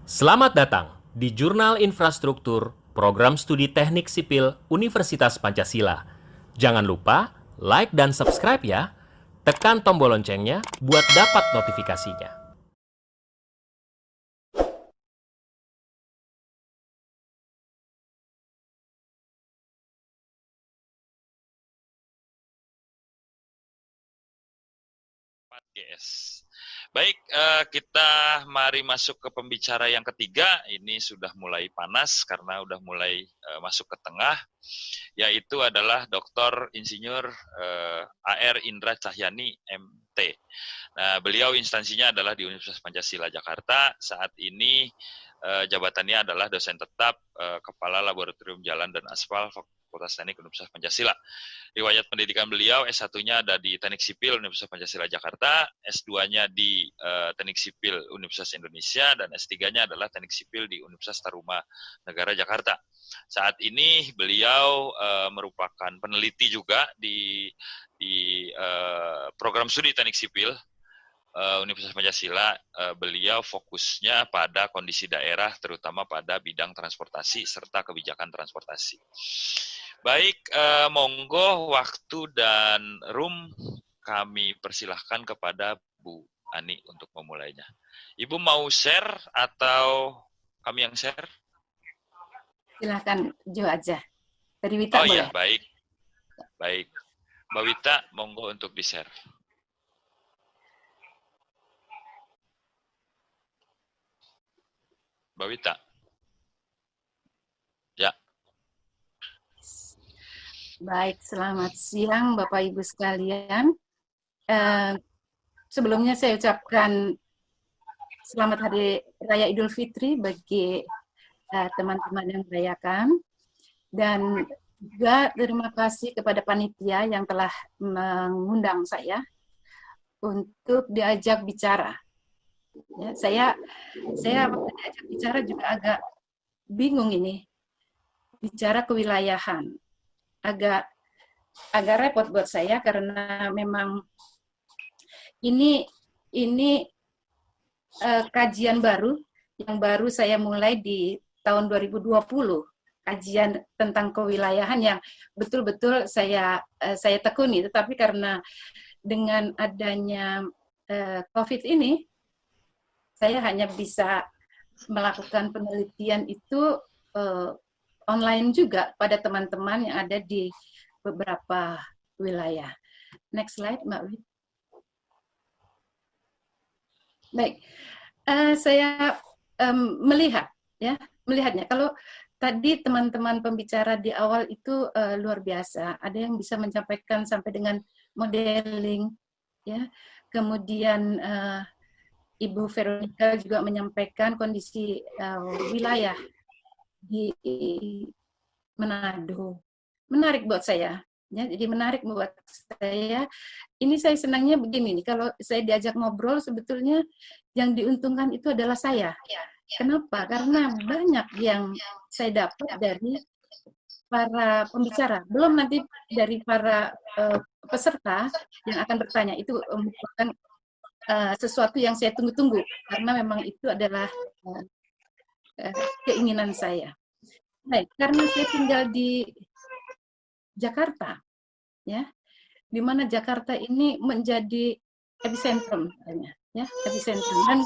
Selamat datang di Jurnal Infrastruktur Program Studi Teknik Sipil Universitas Pancasila. Jangan lupa like dan subscribe ya. Tekan tombol loncengnya buat dapat notifikasinya. Yes. Baik, kita mari masuk ke pembicara yang ketiga. Ini sudah mulai panas karena sudah mulai masuk ke tengah, yaitu adalah Dr. Insinyur AR Indra Cahyani, MT. Nah, beliau instansinya adalah di Universitas Pancasila Jakarta. Saat ini jabatannya adalah dosen tetap Kepala Laboratorium Jalan dan Aspal Fakultas Teknik Universitas Pancasila. Riwayat pendidikan beliau S1-nya ada di Teknik Sipil Universitas Pancasila Jakarta, S2-nya di Teknik Sipil Universitas Indonesia, dan S3-nya adalah Teknik Sipil di Universitas Tarumanegara Jakarta. Saat ini beliau merupakan peneliti juga di program studi Teknik Sipil Universitas Pancasila. Beliau fokusnya pada kondisi daerah, terutama pada bidang transportasi serta kebijakan transportasi. Baik, monggo waktu dan room kami persilahkan kepada Bu Ani untuk memulainya. Ibu mau share atau kami yang share? Silahkan Jo aja. Dari Wita boleh? Iya, baik. Baik. Mbak Wita, monggo untuk di-share. Mbak Wita. Ya. Baik, selamat siang Bapak Ibu sekalian. Sebelumnya saya ucapkan selamat Hari Raya Idul Fitri bagi teman-teman yang merayakan. Dan juga terima kasih kepada panitia yang telah mengundang saya untuk diajak bicara. Ya, saya waktu diajak bicara juga agak bingung ini, bicara kewilayahan. Agak repot buat saya karena memang ini kajian baru yang baru saya mulai di tahun 2020, kajian tentang kewilayahan yang betul-betul saya tekuni, tetapi karena dengan adanya COVID ini saya hanya bisa melakukan penelitian itu online juga pada teman-teman yang ada di beberapa wilayah. Next slide, Mbak Wid. Baik, saya melihatnya. Kalau tadi teman-teman pembicara di awal itu luar biasa. Ada yang bisa menyampaikan sampai dengan modeling, ya. Kemudian Ibu Veronica juga menyampaikan kondisi wilayah di Manado. Menarik buat saya. Ya, jadi menarik buat saya. Ini saya senangnya begini nih, kalau saya diajak ngobrol sebetulnya yang diuntungkan itu adalah saya. Kenapa? Karena banyak yang saya dapat dari para pembicara, belum nanti dari para peserta yang akan bertanya. Itu merupakan sesuatu yang saya tunggu-tunggu, karena memang itu adalah keinginan saya. Baik, karena saya tinggal di Jakarta, ya, di mana Jakarta ini menjadi epicentrum, ya, epicentrum. Dan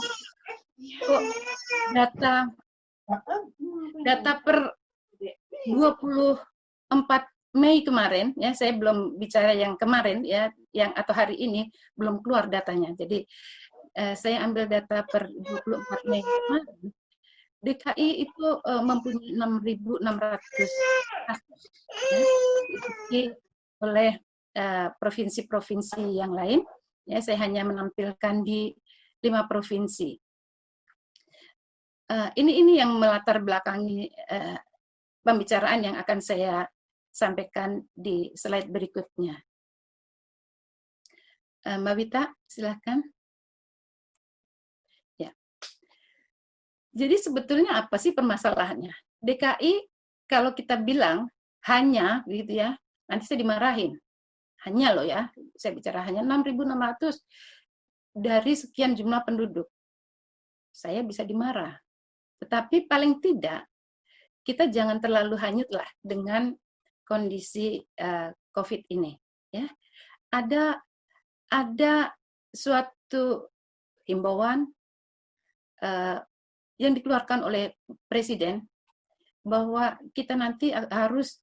data per 24 Mei kemarin, ya, saya belum bicara yang kemarin, ya, yang atau hari ini belum keluar datanya. Jadi saya ambil data per 24 Mei kemarin. DKI itu mempunyai 6.600 kasus, ya, diikuti oleh provinsi-provinsi yang lain. Ya, saya hanya menampilkan di 5 provinsi. Ini yang melatar belakangi pembicaraan yang akan saya sampaikan di slide berikutnya. Mbak Wita, silakan. Ya. Jadi sebetulnya apa sih permasalahannya? DKI kalau kita bilang hanya, gitu ya, nanti saya dimarahin. Hanya loh ya, saya bicara hanya 6.600 dari sekian jumlah penduduk. Saya bisa dimarah. Tetapi paling tidak kita jangan terlalu hanyutlah dengan kondisi COVID ini. Ya, ada suatu himbauan yang dikeluarkan oleh Presiden bahwa kita nanti harus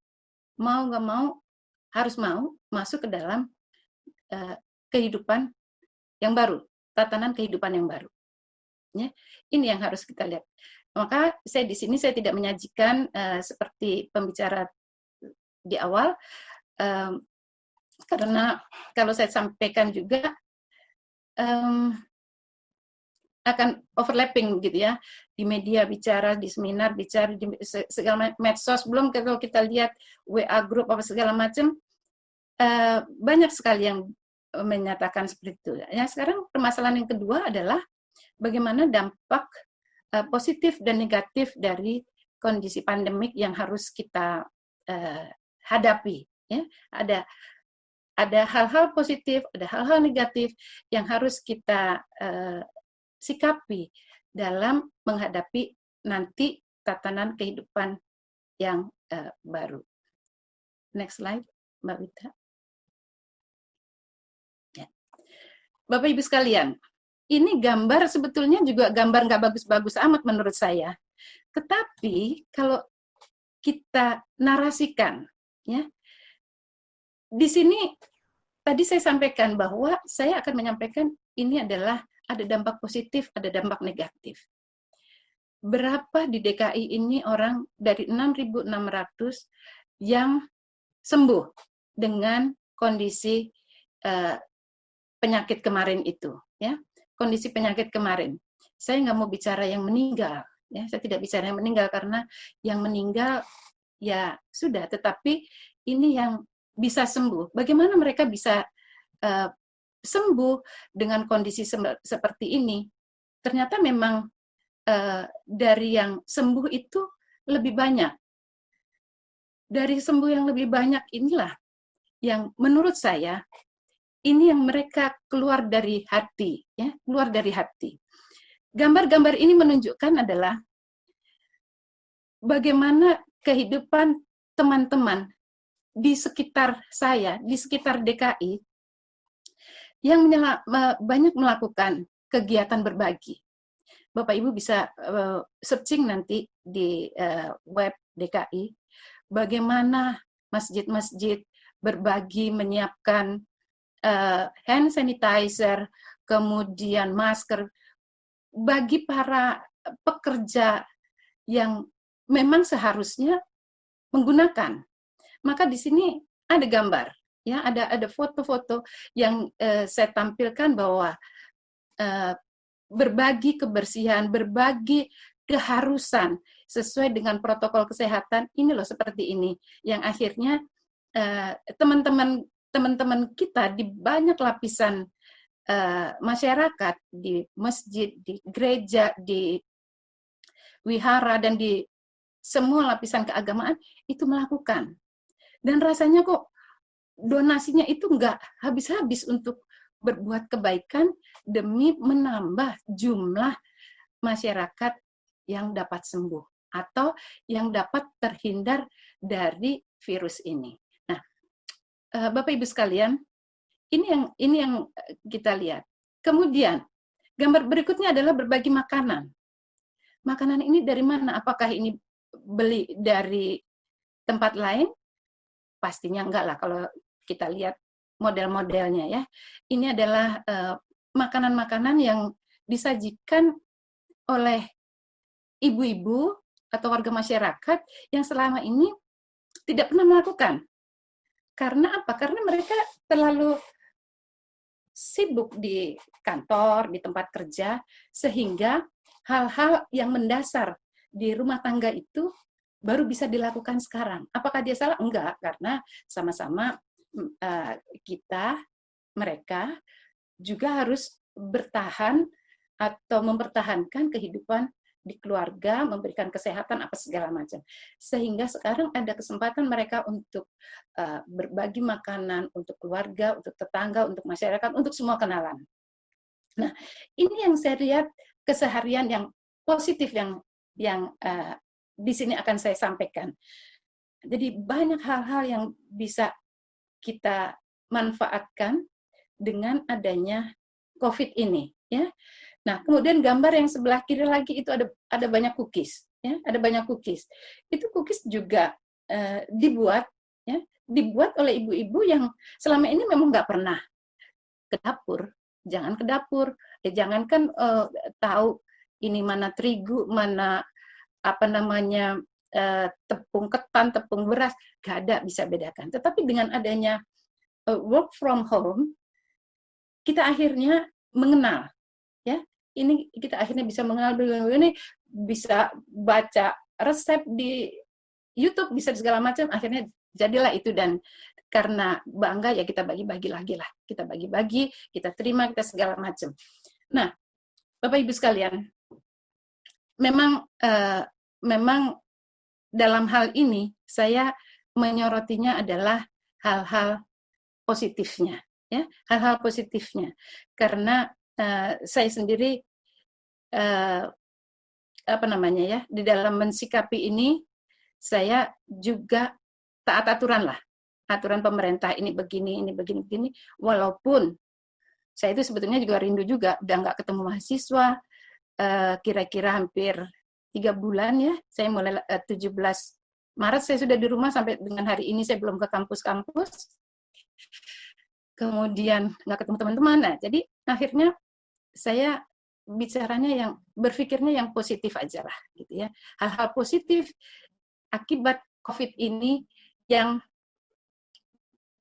mau nggak mau harus mau masuk ke dalam kehidupan yang baru, tatanan kehidupan yang baru. Ya, ini yang harus kita lihat. Maka saya di sini saya tidak menyajikan seperti pembicara di awal, karena kalau saya sampaikan juga akan overlapping gitu ya, di media bicara, di seminar bicara, di segala medsos, belum kalau kita lihat WA group apa segala macam, banyak sekali yang menyatakan seperti itu. Ya, sekarang permasalahan yang kedua adalah bagaimana dampak positif dan negatif dari kondisi pandemik yang harus kita hadapi. Ya, ada hal-hal positif, ada hal-hal negatif yang harus kita sikapi dalam menghadapi nanti tatanan kehidupan yang baru. Next slide, Mbak Wita. Ya. Bapak Ibu sekalian, ini gambar sebetulnya juga gambar nggak bagus-bagus amat menurut saya. Tetapi kalau kita narasikan, ya, di sini tadi saya sampaikan bahwa saya akan menyampaikan ini adalah ada dampak positif, ada dampak negatif. Berapa di DKI ini orang dari 6.600 yang sembuh dengan kondisi penyakit kemarin itu, ya. Kondisi penyakit kemarin. Saya nggak mau bicara yang meninggal, ya. Saya tidak bicara yang meninggal karena yang meninggal ya sudah. Tetapi ini yang bisa sembuh. Bagaimana mereka bisa sembuh dengan kondisi seperti ini? Ternyata memang dari yang sembuh itu lebih banyak. Dari sembuh yang lebih banyak inilah yang menurut saya ini yang mereka keluar dari hati, ya, keluar dari hati. Gambar-gambar ini menunjukkan adalah bagaimana kehidupan teman-teman di sekitar saya, di sekitar DKI, yang banyak melakukan kegiatan berbagi. Bapak Ibu bisa searching nanti di web DKI, bagaimana masjid-masjid berbagi menyiapkan hand sanitizer, kemudian masker, bagi para pekerja yang memang seharusnya menggunakan. Maka di sini ada gambar, ya, ada foto-foto yang saya tampilkan bahwa berbagi kebersihan, berbagi keharusan sesuai dengan protokol kesehatan ini loh seperti ini, yang akhirnya teman-teman kita di banyak lapisan masyarakat, di masjid, di gereja, di wihara, dan di semua lapisan keagamaan itu melakukan. Dan rasanya kok donasinya itu nggak habis-habis untuk berbuat kebaikan demi menambah jumlah masyarakat yang dapat sembuh atau yang dapat terhindar dari virus ini. Nah, Bapak Ibu sekalian, ini yang kita lihat. Kemudian gambar berikutnya adalah berbagi makanan. Makanan ini dari mana? Apakah ini beli dari tempat lain? Pastinya enggak lah kalau kita lihat model-modelnya, ya. Ini adalah makanan-makanan yang disajikan oleh ibu-ibu atau warga masyarakat yang selama ini tidak pernah melakukan. Karena apa? Karena mereka terlalu sibuk di kantor, di tempat kerja, sehingga hal-hal yang mendasar di rumah tangga itu baru bisa dilakukan sekarang. Apakah dia salah? Enggak, karena sama-sama mereka juga harus bertahan atau mempertahankan kehidupan di keluarga, memberikan kesehatan apa segala macam. Sehingga sekarang ada kesempatan mereka untuk berbagi makanan untuk keluarga, untuk tetangga, untuk masyarakat, untuk semua kenalan. Nah, ini yang saya lihat keseharian yang positif yang yang di sini akan saya sampaikan. Jadi banyak hal-hal yang bisa kita manfaatkan dengan adanya COVID ini, ya. Nah, kemudian gambar yang sebelah kiri lagi itu ada banyak cookies, ya, ada banyak cookies. Itu cookies juga dibuat, ya, dibuat oleh ibu-ibu yang selama ini memang nggak pernah ke dapur. Jangan ke dapur, jangankan tahu ini mana terigu, mana apa namanya tepung ketan, tepung beras, nggak ada bisa bedakan. Tetapi dengan adanya work from home, kita akhirnya mengenal, ya. Ini kita akhirnya bisa mengenal, ini bisa baca resep di YouTube, bisa segala macam, akhirnya jadilah itu. Dan karena bangga ya kita bagi-bagi lagi lah, kita bagi-bagi, kita terima, kita segala macam. Nah, Bapak Ibu sekalian, memang dalam hal ini saya menyorotinya adalah hal-hal positifnya, ya, hal-hal positifnya, karena saya sendiri apa namanya ya, di dalam mensikapi ini saya juga taat aturan lah, aturan pemerintah ini begini, walaupun saya itu sebetulnya juga rindu juga, udah nggak ketemu mahasiswa, kira-kira hampir 3 bulan ya, saya mulai 17 Maret saya sudah di rumah, sampai dengan hari ini saya belum ke kampus-kampus, kemudian nggak ketemu teman-teman. Nah, jadi akhirnya saya bicaranya berpikirnya yang positif aja lah, gitu ya. Hal-hal positif akibat COVID ini yang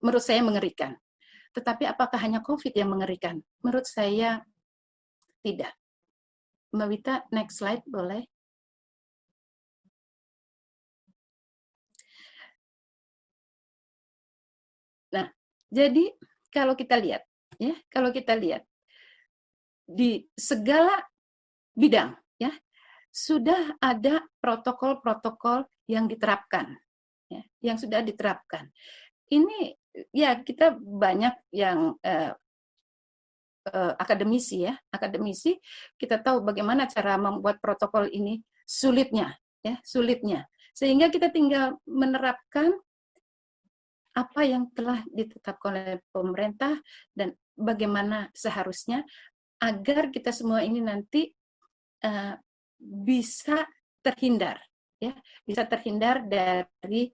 menurut saya mengerikan. Tetapi apakah hanya COVID yang mengerikan? Menurut saya tidak. Mbak Wita, next slide boleh? Nah, jadi kalau kita lihat, ya, di segala bidang, ya, sudah ada protokol-protokol yang diterapkan, ya, yang sudah diterapkan. Ini ya kita banyak yang akademisi ya, akademisi, kita tahu bagaimana cara membuat protokol ini sulitnya, ya, sulitnya. Sehingga kita tinggal menerapkan apa yang telah ditetapkan oleh pemerintah dan bagaimana seharusnya agar kita semua ini nanti bisa terhindar, ya, bisa terhindar dari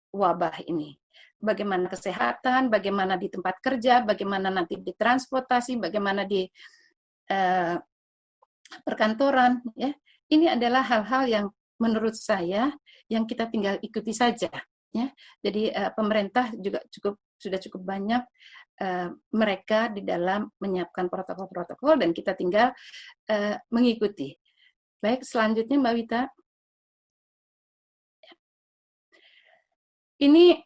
wabah ini. Bagaimana kesehatan, bagaimana di tempat kerja, bagaimana nanti di transportasi, bagaimana di perkantoran, ya. Ini adalah hal-hal yang menurut saya yang kita tinggal ikuti saja, ya. Jadi pemerintah juga sudah cukup banyak mereka di dalam menyiapkan protokol-protokol dan kita tinggal mengikuti. Baik, selanjutnya Mbak Wita. Ini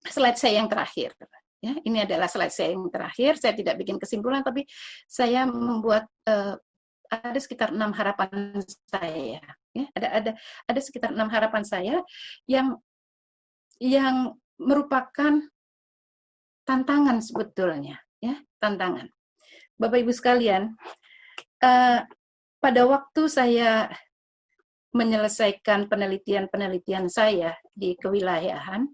slide saya yang terakhir. Ya, ini adalah slide saya yang terakhir. Saya tidak bikin kesimpulan, tapi saya membuat ada sekitar 6 harapan saya. Ya, ada sekitar 6 harapan saya yang merupakan tantangan sebetulnya, ya, tantangan. Bapak Ibu sekalian, pada waktu saya menyelesaikan penelitian saya di kewilayahan,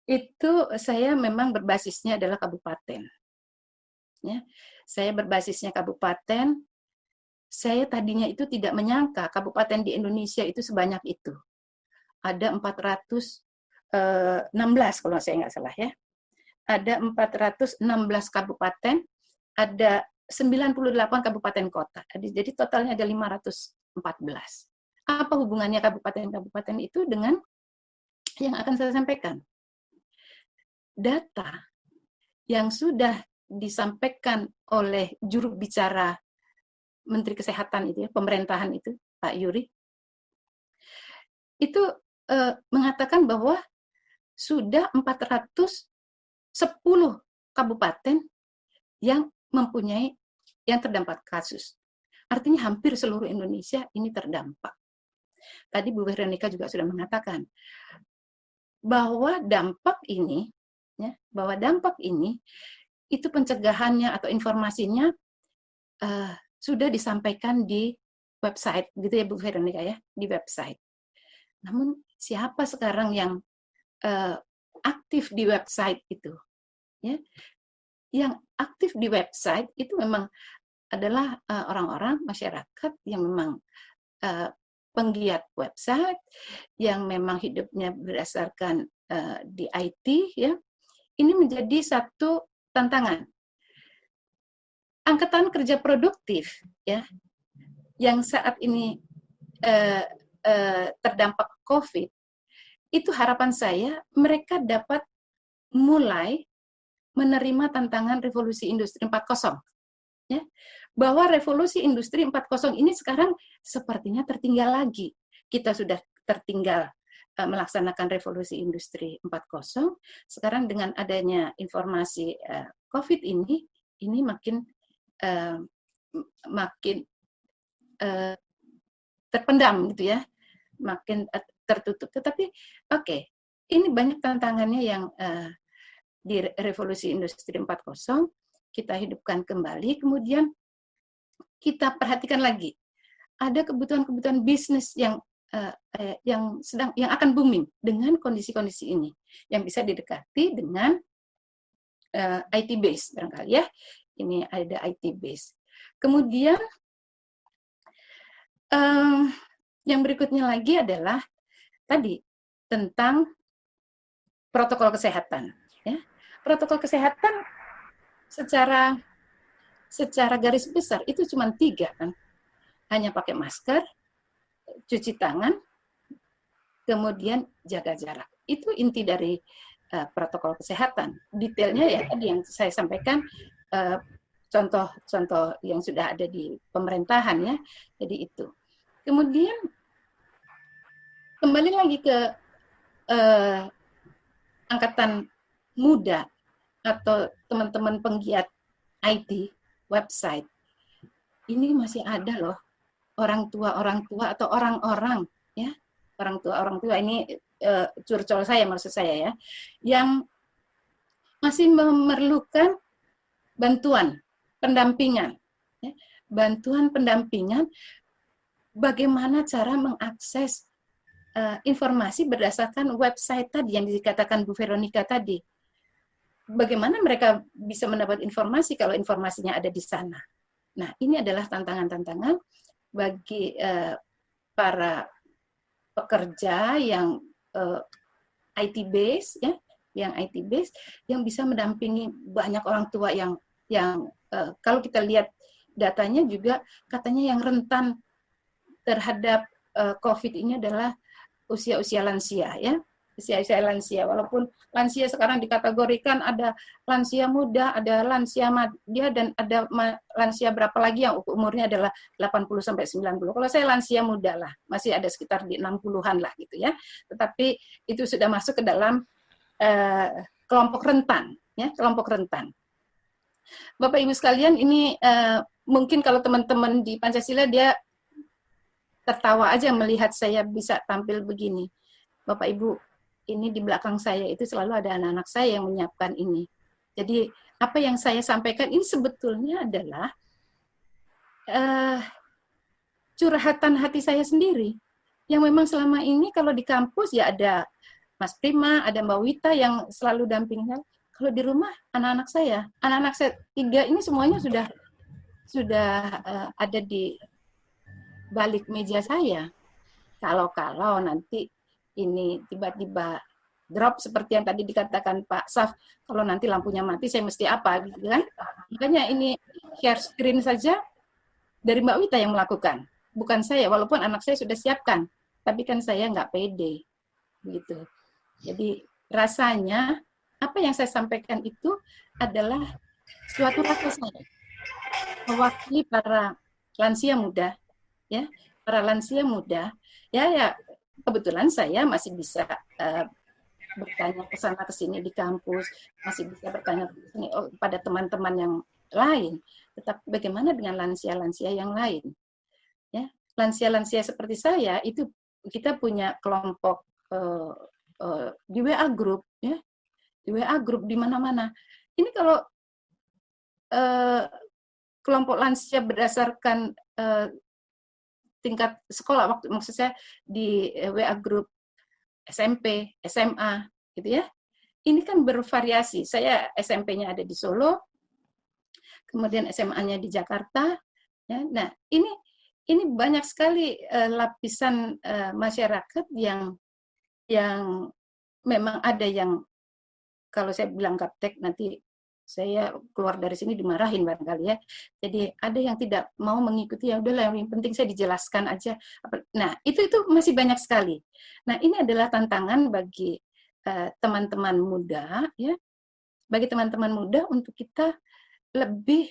itu saya memang berbasisnya adalah kabupaten. Ya, saya berbasisnya kabupaten. Saya tadinya itu tidak menyangka kabupaten di Indonesia itu sebanyak itu. Ada 416 kalau saya nggak salah ya. Ada 416 kabupaten, ada 98 kabupaten kota. Jadi totalnya ada 514. Apa hubungannya kabupaten-kabupaten itu dengan yang akan saya sampaikan? Data yang sudah disampaikan oleh juru bicara Menteri Kesehatan itu ya, pemerintahan itu, Pak Yuri, itu mengatakan bahwa sudah 410 kabupaten yang mempunyai yang terdampak kasus. Artinya hampir seluruh Indonesia ini terdampak. Tadi Bu Veronica juga sudah mengatakan bahwa dampak ini, ya, itu pencegahannya atau informasinya sudah disampaikan di website, gitu ya Bu Veronica ya, di website. Namun siapa sekarang yang aktif di website itu? Ya, yang aktif di website itu memang adalah orang-orang masyarakat yang memang penggiat website, yang memang hidupnya berdasarkan di IT, ya. Ini menjadi satu tantangan. Angkatan kerja produktif, ya, yang saat ini terdampak COVID, itu harapan saya mereka dapat mulai menerima tantangan revolusi industri 4.0, ya. Bahwa revolusi industri 4.0 ini sekarang sepertinya tertinggal lagi. Kita sudah tertinggal melaksanakan revolusi industri 4.0, sekarang dengan adanya informasi COVID ini makin terpendam gitu ya, makin tertutup. Tetapi oke, ini banyak tantangannya yang di revolusi industri 4.0 kita hidupkan kembali, kemudian kita perhatikan lagi ada kebutuhan-kebutuhan bisnis yang akan booming dengan kondisi-kondisi ini, yang bisa didekati dengan IT base barangkali ya. Ini ada IT base. Kemudian yang berikutnya lagi adalah tadi tentang protokol kesehatan. Ya. Protokol kesehatan secara garis besar itu cuma 3 kan. Hanya pakai masker, cuci tangan, kemudian jaga jarak. Itu inti dari protokol kesehatan. Detailnya ya tadi yang saya sampaikan, contoh-contoh yang sudah ada di pemerintahan ya. Jadi itu. Kemudian kembali lagi ke angkatan muda atau teman-teman penggiat IT, website. Ini masih ada loh orang tua atau orang-orang ya, orang tua ini curcol saya maksud saya ya, yang masih memerlukan bantuan pendampingan ya. Bantuan pendampingan bagaimana cara mengakses informasi berdasarkan website tadi yang dikatakan Bu Veronica tadi. Bagaimana mereka bisa mendapat informasi kalau informasinya ada di sana. Nah, ini adalah tantangan-tantangan bagi para pekerja yang IT base ya, yang bisa mendampingi banyak orang tua yang kalau kita lihat datanya juga katanya yang rentan terhadap COVID ini adalah usia-usia lansia ya. Usia-usia lansia, walaupun lansia sekarang dikategorikan ada lansia muda, ada lansia madya, dan ada lansia berapa lagi yang umurnya adalah 80 sampai 90. Kalau saya lansia muda lah, masih ada sekitar di 60-an lah gitu ya. Tetapi itu sudah masuk ke dalam kelompok rentan, ya, kelompok rentan. Bapak Ibu sekalian, ini mungkin kalau teman-teman di Pancasila dia tertawa aja melihat saya bisa tampil begini. Bapak Ibu, ini di belakang saya itu selalu ada anak-anak saya yang menyiapkan ini. Jadi apa yang saya sampaikan ini sebetulnya adalah curhatan hati saya sendiri. Yang memang selama ini kalau di kampus ya ada Mas Prima, ada Mbak Wita yang selalu dampingnya. Kalau di rumah anak-anak saya 3 ini semuanya sudah ada di balik meja saya. Kalau nanti ini tiba-tiba drop seperti yang tadi dikatakan Pak Saf, kalau nanti lampunya mati saya mesti apa gitu kan. Makanya ini share screen saja dari Mbak Wita yang melakukan, bukan saya, walaupun anak saya sudah siapkan, tapi kan saya nggak pede gitu. Jadi rasanya apa yang saya sampaikan itu adalah suatu rasa saya mewakili para lansia muda ya, para lansia muda ya kebetulan saya masih bisa bertanya ke sana ke sini di kampus, masih bisa bertanya pada teman-teman yang lain. Tetapi bagaimana dengan lansia-lansia yang lain? Ya, lansia-lansia seperti saya itu kita punya kelompok di WA group ya, di WA group di mana-mana. Ini kalau kelompok lansia berdasarkan tingkat sekolah, waktu maksud saya di WA Group SMP, SMA, gitu ya. Ini kan bervariasi. Saya SMP-nya ada di Solo, kemudian SMA-nya di Jakarta. Ya. Nah, ini banyak sekali lapisan masyarakat yang memang ada yang, kalau saya bilang gaptek nanti saya keluar dari sini dimarahin barangkali ya. Jadi ada yang tidak mau mengikuti, ya udahlah yang penting saya dijelaskan aja. Nah, itu masih banyak sekali. Nah, ini adalah tantangan bagi teman-teman muda ya. Bagi teman-teman muda untuk kita lebih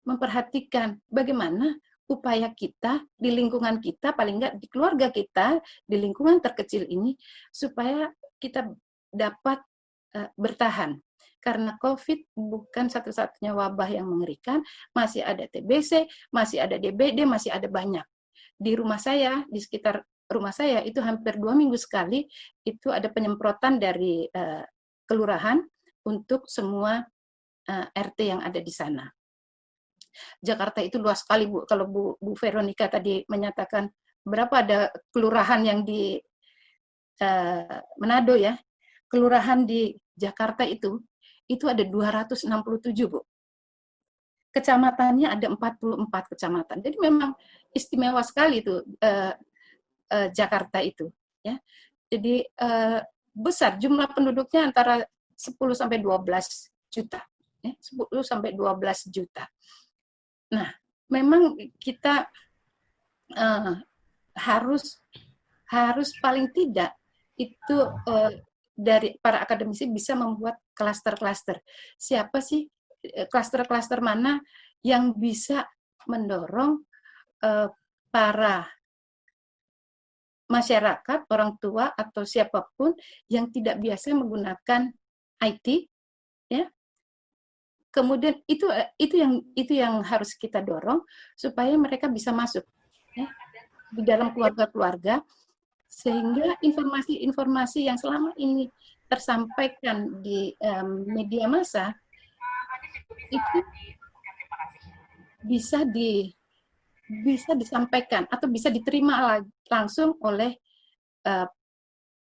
memperhatikan bagaimana upaya kita di lingkungan kita, paling enggak di keluarga kita, di lingkungan terkecil ini, supaya kita dapat bertahan. Karena COVID bukan satu-satunya wabah yang mengerikan, masih ada TBC, masih ada DBD, masih ada banyak. Di rumah saya, di sekitar rumah saya, itu hampir 2 minggu sekali, itu ada penyemprotan dari kelurahan untuk semua RT yang ada di sana. Jakarta itu luas sekali, Bu. Kalau Bu Veronica tadi menyatakan, berapa ada kelurahan yang di Manado ya, kelurahan di Jakarta itu ada 267, Bu. Kecamatannya ada 44 kecamatan. Jadi memang istimewa sekali itu Jakarta itu, ya. Jadi besar jumlah penduduknya antara 10 sampai 12 juta, ya. 10 sampai 12 juta. Nah, memang kita harus paling tidak itu dari para akademisi bisa membuat klaster-klaster. Siapa sih klaster-klaster mana yang bisa mendorong para masyarakat, orang tua atau siapapun yang tidak biasa menggunakan IT, ya. Kemudian itu yang harus kita dorong supaya mereka bisa masuk ya, di dalam keluarga-keluarga, sehingga informasi-informasi yang selama ini tersampaikan di media massa itu bisa disampaikan atau bisa diterima langsung oleh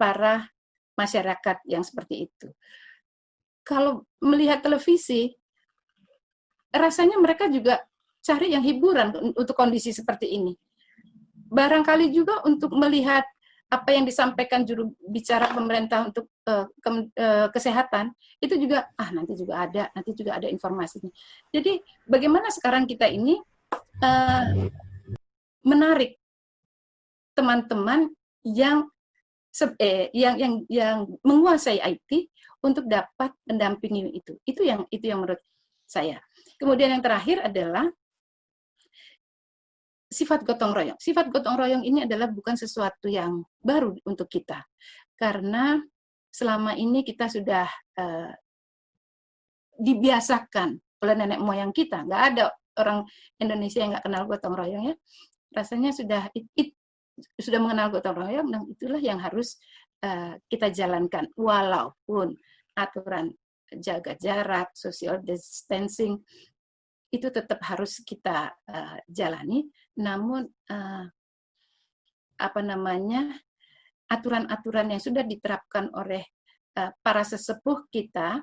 para masyarakat yang seperti itu. Kalau melihat televisi, rasanya mereka juga cari yang hiburan untuk kondisi seperti ini. Barangkali juga untuk melihat apa yang disampaikan juru bicara pemerintah untuk kesehatan, itu juga, nanti juga ada informasinya. Jadi bagaimana sekarang kita ini menarik teman-teman yang menguasai IT untuk dapat mendampingi itu. Itu yang menurut saya. Kemudian yang terakhir adalah sifat gotong royong. Sifat gotong royong ini adalah bukan sesuatu yang baru untuk kita. Karena selama ini kita sudah dibiasakan oleh nenek moyang kita. Nggak ada orang Indonesia yang nggak kenal gotong royong ya. Rasanya sudah mengenal gotong royong, dan itulah yang harus kita jalankan. Walaupun aturan jaga jarak, social distancing, itu tetap harus kita jalani, namun aturan-aturan yang sudah diterapkan oleh para sesepuh kita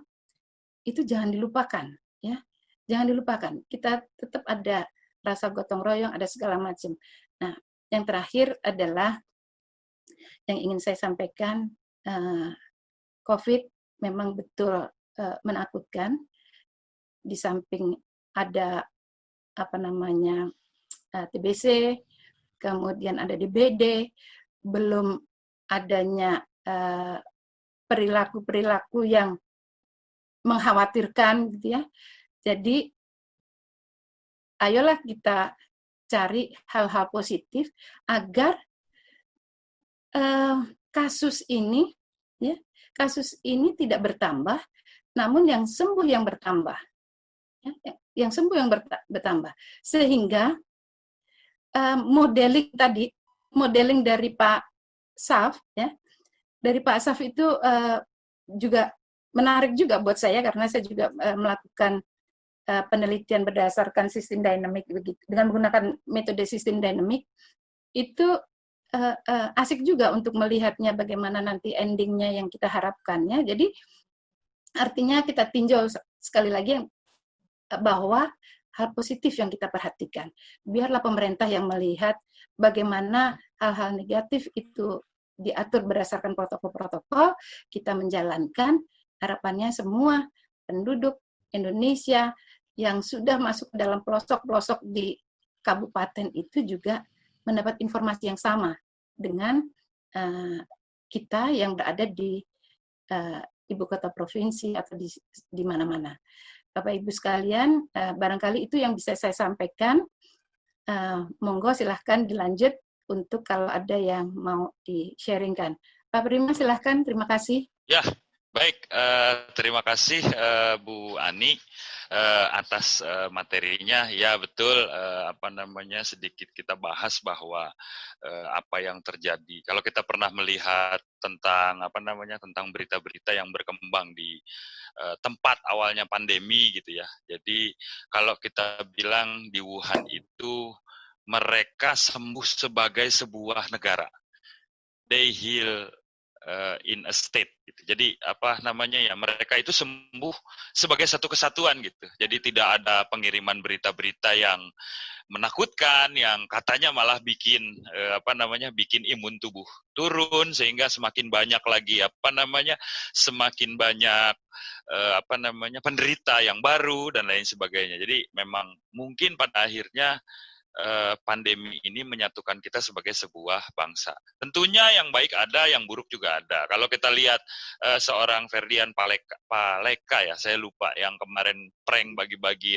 itu jangan dilupakan, ya, jangan dilupakan. Kita tetap ada rasa gotong royong, ada segala macam. Nah, yang terakhir adalah yang ingin saya sampaikan, COVID memang betul menakutkan. Di samping ada TBC, kemudian ada DBD, belum adanya perilaku-perilaku yang mengkhawatirkan, gitu ya. Jadi, ayolah kita cari hal-hal positif agar kasus ini tidak bertambah, namun yang sembuh yang bertambah. Yang sembuh yang bertambah, sehingga modeling dari Pak Saf, ya, dari Pak Saf itu juga menarik juga buat saya, karena saya juga melakukan penelitian berdasarkan sistem dinamik dengan menggunakan metode sistem dinamik itu asik juga untuk melihatnya bagaimana nanti endingnya yang kita harapkan ya. Jadi artinya kita tinjau sekali lagi bahwa hal positif yang kita perhatikan. Biarlah pemerintah yang melihat bagaimana hal-hal negatif itu diatur berdasarkan protokol-protokol, kita menjalankan, harapannya semua penduduk Indonesia yang sudah masuk dalam pelosok-pelosok di kabupaten itu juga mendapat informasi yang sama dengan kita yang berada di ibu kota provinsi atau di mana-mana. Bapak Ibu sekalian, barangkali itu yang bisa saya sampaikan. Monggo silahkan dilanjut untuk kalau ada yang mau di-sharingkan. Pak Prima silahkan, terima kasih. Ya, baik. Terima kasih Bu Ani atas materinya. Ya betul, sedikit kita bahas bahwa apa yang terjadi. Kalau kita pernah melihat tentang tentang berita-berita yang berkembang di tempat awalnya pandemi gitu ya. Jadi kalau kita bilang di Wuhan itu mereka sembuh sebagai sebuah negara. They heal in a state gitu. Jadi mereka itu sembuh sebagai satu kesatuan gitu. Jadi tidak ada pengiriman berita-berita yang menakutkan yang katanya malah bikin bikin imun tubuh turun sehingga semakin banyak lagi semakin banyak penderita yang baru dan lain sebagainya. Jadi memang mungkin pada akhirnya pandemi ini menyatukan kita sebagai sebuah bangsa. Tentunya yang baik ada, yang buruk juga ada. Kalau kita lihat seorang Ferdian Paleka ya, saya lupa yang kemarin prank bagi-bagi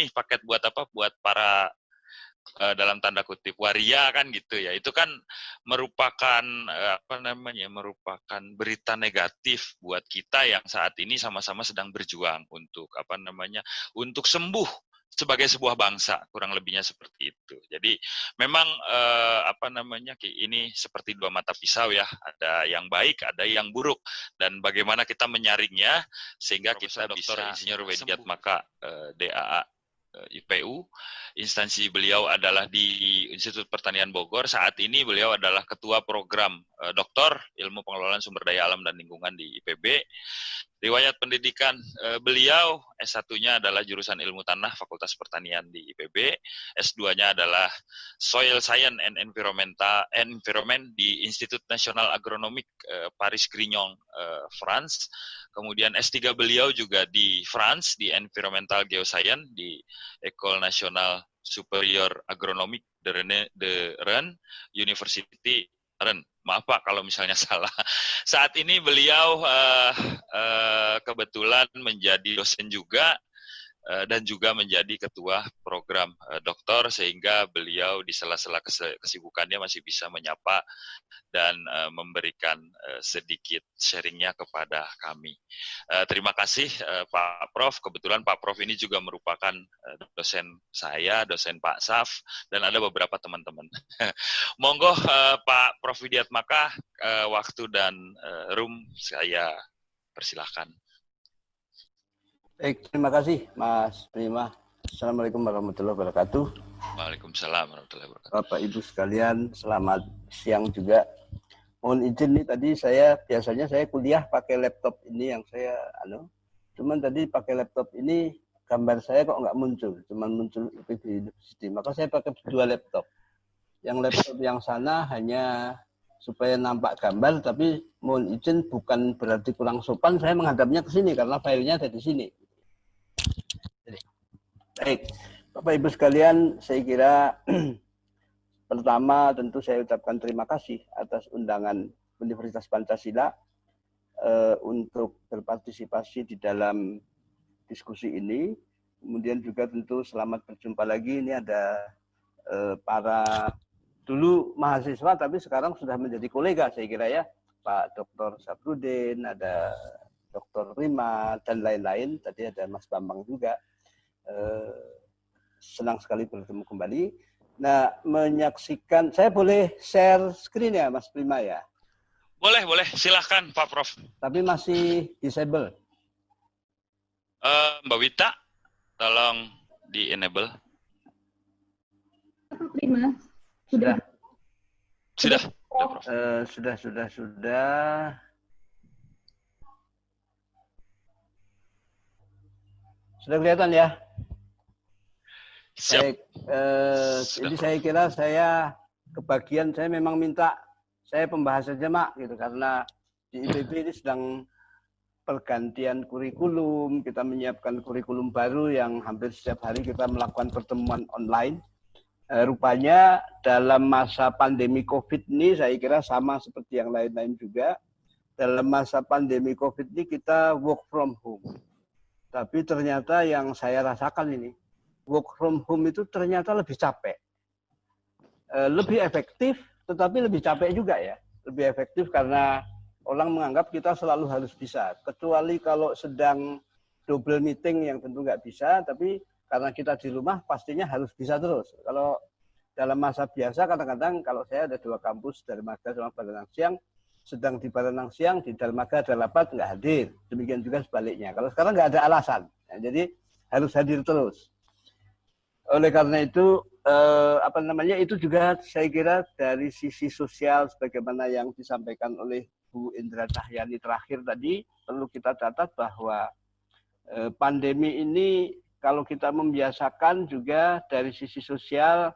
paket buat para dalam tanda kutip waria kan gitu ya. Itu kan merupakan merupakan berita negatif buat kita yang saat ini sama-sama sedang berjuang untuk untuk sembuh sebagai sebuah bangsa, kurang lebihnya seperti itu. Jadi memang ini seperti dua mata pisau ya, ada yang baik, ada yang buruk, dan bagaimana kita menyaringnya sehingga kita bisa Insinyur Widiatmaka DAA IPU. Instansi beliau adalah di Institut Pertanian Bogor. Saat ini beliau adalah ketua program Doktor Ilmu Pengelolaan Sumber Daya Alam dan Lingkungan di IPB. Riwayat pendidikan beliau S1-nya adalah jurusan Ilmu Tanah Fakultas Pertanian di IPB, S2-nya adalah Soil Science and Environment di Institut Nasional Agronomik Paris Grignon, France. Kemudian S3 beliau juga di France di Environmental Geoscience di École Nationale Supérieure Agronomique de Rennes, University Rennes. Maaf Pak kalau misalnya salah. Saat ini beliau kebetulan menjadi dosen juga dan juga menjadi ketua program doktor, sehingga beliau di sela-sela kesibukannya masih bisa menyapa dan memberikan sedikit sharingnya kepada kami. Terima kasih Pak Prof. Kebetulan Pak Prof ini juga merupakan dosen saya, dosen Pak Saf, dan ada beberapa teman-teman. Monggo Pak Prof Widiatmaka, waktu dan room saya persilahkan. Baik, terima kasih Mas Prima. Assalamualaikum warahmatullahi wabarakatuh. Waalaikumsalam warahmatullahi wabarakatuh. Bapak Ibu sekalian, selamat siang juga. Mohon izin nih, tadi biasanya saya kuliah pakai laptop ini yang saya cuman tadi pakai laptop ini gambar saya kok nggak muncul, cuman muncul IPB University. Maka saya pakai dua laptop. Yang laptop yang sana hanya supaya nampak gambar, tapi mohon izin bukan berarti kurang sopan, saya menghadapnya ke sini karena filenya ada di sini. Baik, Bapak Ibu sekalian, saya kira pertama tentu saya ucapkan terima kasih atas undangan Universitas Pancasila untuk berpartisipasi di dalam diskusi ini. Kemudian juga tentu selamat berjumpa lagi. Ini ada para dulu mahasiswa tapi sekarang sudah menjadi kolega saya kira ya. Pak Dr. Saprudin, ada Dr. Prima, dan lain-lain. Tadi ada Mas Bambang juga. Senang sekali bertemu kembali. Nah, menyaksikan, saya boleh share screen ya Mas Prima ya? Boleh, silahkan Pak Prof. Tapi masih disable. Mbak Wita, tolong di-enable. Prima. Sudah. Sudah, Prof. Sudah. Sudah kelihatan ya? Siap. Baik, jadi saya kira saya kebagian, saya memang minta saya pembahas saja Mak, gitu, karena di IPB ini sedang pergantian kurikulum, kita menyiapkan kurikulum baru yang hampir setiap hari kita melakukan pertemuan online. Rupanya dalam masa pandemi COVID ini saya kira sama seperti yang lain-lain juga. Dalam masa pandemi COVID ini kita work from home. Tapi ternyata yang saya rasakan ini, work from home itu ternyata lebih capek. Lebih efektif, tetapi lebih capek juga ya. Lebih efektif karena orang menganggap kita selalu harus bisa. Kecuali kalau sedang double meeting yang tentu nggak bisa, tapi karena kita di rumah pastinya harus bisa terus. Kalau dalam masa biasa kadang-kadang kalau saya ada 2 kampus, Darmaga sama Baranang Siang, sedang di Baranang Siang, di Darmaga ada rapat nggak hadir. Demikian juga sebaliknya. Kalau sekarang nggak ada alasan, ya, jadi harus hadir terus. Oleh karena itu, itu juga saya kira dari sisi sosial, sebagaimana yang disampaikan oleh Bu Indra Cahyani terakhir tadi, perlu kita catat bahwa pandemi ini kalau kita membiasakan juga dari sisi sosial,